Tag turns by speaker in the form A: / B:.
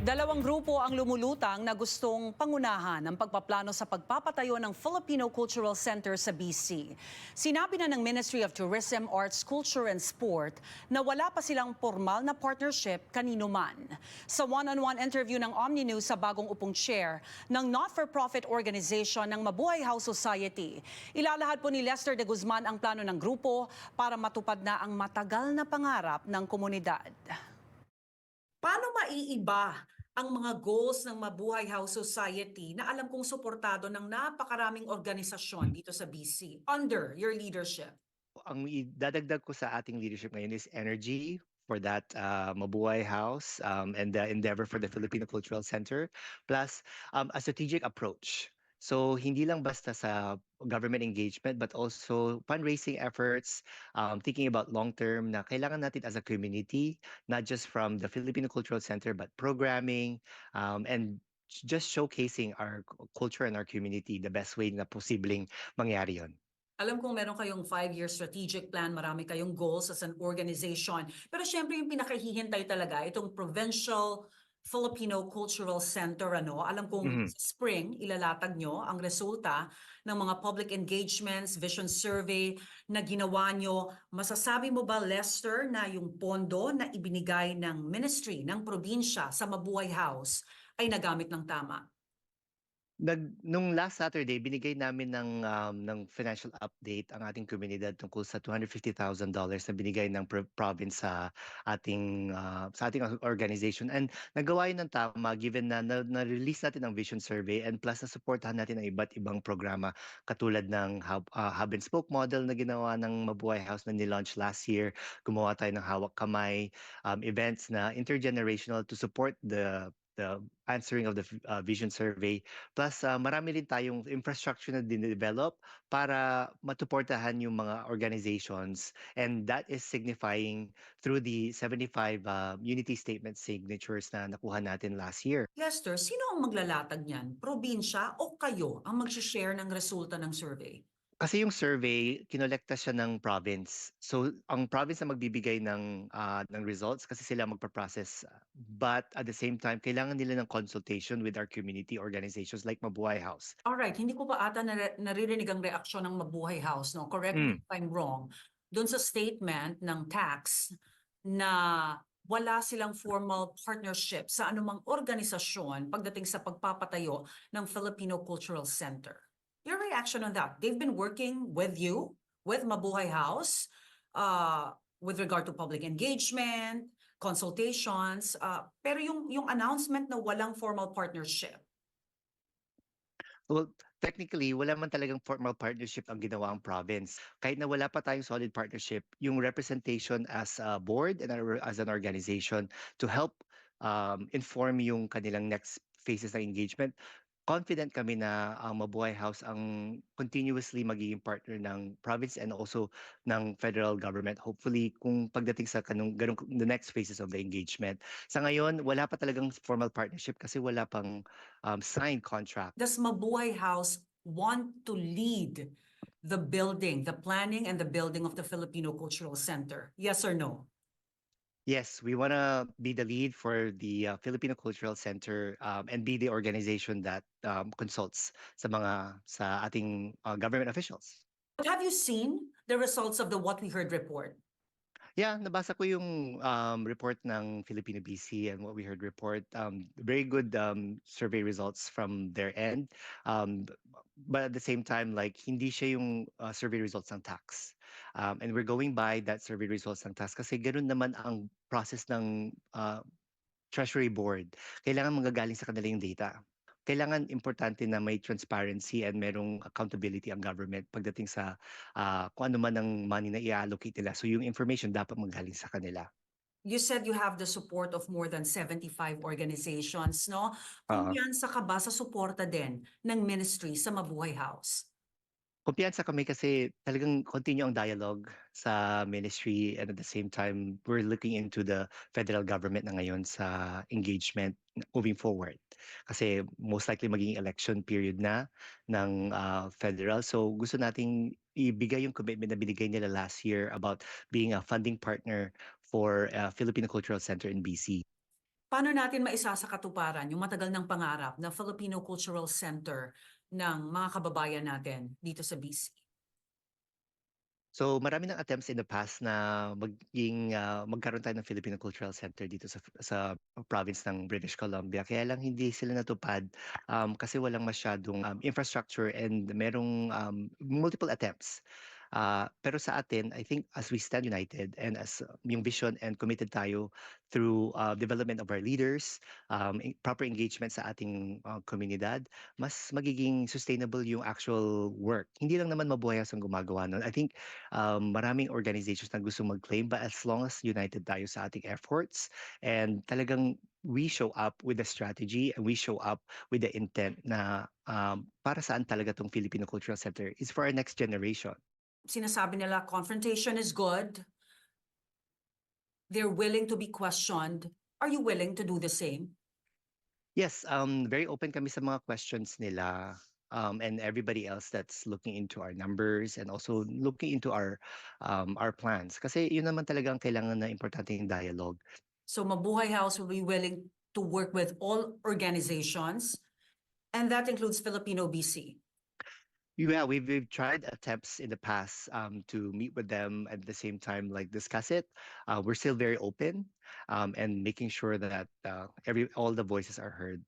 A: Dalawang grupo ang lumulutang na gustong pangunahan ang pagpaplano sa pagpapatayo ng Filipino Cultural Center sa BC. Sinabi na ng Ministry of Tourism, Arts, Culture and Sport na wala pa silang formal na partnership kanino man. Sa one-on-one interview ng Omni News sa bagong upong chair ng not-for-profit organization ng Mabuhay House Society, ilalahad po ni Lester de Guzman ang plano ng grupo para matupad na ang matagal na pangarap ng komunidad. Paano maiiba ang mga goals ng Mabuhay House Society na alam kong suportado ng napakaraming organisasyon dito sa BC under your leadership?
B: Ang idadagdag ko sa ating leadership ngayon is energy for that Mabuhay House and the endeavor for the Filipino Cultural Center, plus a strategic approach. So hindi lang basta sa government engagement but also fundraising efforts, thinking about long term na kailangan natin as a community, not just from the Filipino Cultural Center but programming and just showcasing our culture and our community the best way na posibleng mangyari yon.
A: Alam kong meron kayong 5-year strategic plan, marami kayong goals as an organization. Pero syempre yung pinakahihintay talaga, itong Provincial Filipino Cultural Center, ano? Alam kong
B: Mhm.
A: sa spring, ilalatag nyo ang resulta ng mga public engagements, vision survey na ginawa nyo. Masasabi mo ba, Lester, na yung pondo na ibinigay ng ministry, ng probinsya sa Mabuhay House ay nagamit ng tama?
B: Nung last Saturday, binigay namin ng financial update ang ating komunidad tungkol sa $250,000 na binigay ng province sa ating organization. And nagawa yun ng tama given na-release natin ang vision survey and plus na-supportahan natin ang iba't ibang programa katulad ng hub and spoke model na ginawa ng Mabuhay House na nilaunch last year. Gumawa tayo ng hawak kamay events na intergenerational to support the answering of the vision survey. Plus, marami rin tayong infrastructure na dinevelop para matuportahan yung mga organizations. And that is signifying through the 75 unity statement signatures na nakuha natin last year.
A: Lester, sino ang maglalatag niyan? Probinsya o kayo ang mag-share ng resulta ng survey?
B: Kasi yung survey, kinolekta siya ng province. So, ang province na magbibigay ng results kasi sila magpa-process. But at the same time, kailangan nila ng consultation with our community organizations like Mabuhay House.
A: Alright, hindi ko pa ata naririnig ang reaksyon ng Mabuhay House, no? Correct me
B: Mm.
A: if I'm wrong. Doon sa statement ng tax na wala silang formal partnership sa anumang organisasyon pagdating sa pagpapatayo ng Filipino Cultural Center. Your reaction on that? They've been working with you, with Mabuhay House, with regard to public engagement, consultations, pero yung announcement na walang formal partnership.
B: Well, technically, wala man talagang formal partnership ang ginawa ang province. Kahit na wala pa tayong solid partnership, yung representation as a board and as an organization to help inform yung kanilang next phases ng engagement, confident kami na ang Mabuhay House ang continuously magiging partner ng province and also ng federal government. Hopefully, kung pagdating sa the next phases of the engagement. Sa ngayon, wala pa talagang formal partnership kasi wala pang signed contract.
A: Does Mabuhay House want to lead the building, the planning and the building of the Filipino Cultural Center? Yes or no?
B: Yes, we want to be the lead for the Filipino Cultural Center and be the organization that consults sa ating government officials.
A: But have you seen the results of the What We Heard report?
B: Yeah, nabasa ko yung report ng Filipino BC and what we heard report. Very good survey results from their end. Um, but at the same time, like hindi siya yung survey results ng tax. And we're going by that survey results ng tax kasi ganun naman ang process ng Treasury Board. Kailangan manggagaling sa kanila yung data. Kailangan importante na may transparency and merong accountability ang government pagdating sa kung ano man ang money na i-allocate nila. So yung information dapat manggaling sa kanila.
A: You said you have the support of more than 75 organizations, no?
B: Oo.
A: Kumpiyansa ka ba sa suporta din ng ministry sa Mabuhay House?
B: Kumpiyansa kami kasi talagang continue ang dialogue sa ministry and at the same time, we're looking into the federal government na ngayon sa engagement moving forward. Kasi most likely magiging election period na ng federal. So gusto nating ibigay yung commitment na binigay nila last year about being a funding partner for Filipino Cultural Center in BC.
A: Paano natin maisa sa katuparan yung matagal ng pangarap na Filipino Cultural Center ng mga kababayan natin dito sa BC?
B: So marami ng attempts in the past na magkaroon tayo ng Filipino Cultural Center dito sa province ng British Columbia. Kaya lang hindi sila natupad kasi walang masyadong infrastructure and merong multiple attempts. Pero sa atin, I think as we stand united and as yung vision and committed tayo through development of our leaders, proper engagement sa ating komunidad, mas magiging sustainable yung actual work. Hindi lang naman mabuhay ang gumagawa nun. I think maraming organizations na gusto mag-claim but as long as united tayo sa ating efforts and talagang we show up with the strategy and we show up with the intent na para saan talaga tong Filipino Cultural Center is for our next generation.
A: Sinasabi nila confrontation is good. They're willing to be questioned. Are you willing to do the same?
B: Yes, very open kami sa mga questions nila and everybody else that's looking into our numbers and also looking into our plans. Kasi yun naman talaga ang kailangan na importante yung dialogue.
A: So Mabuhay House will be willing to work with all organizations, and that includes Filipino BC.
B: Yeah, we've tried attempts in the past to meet with them at the same time, like discuss it. We're still very open and making sure that all the voices are heard.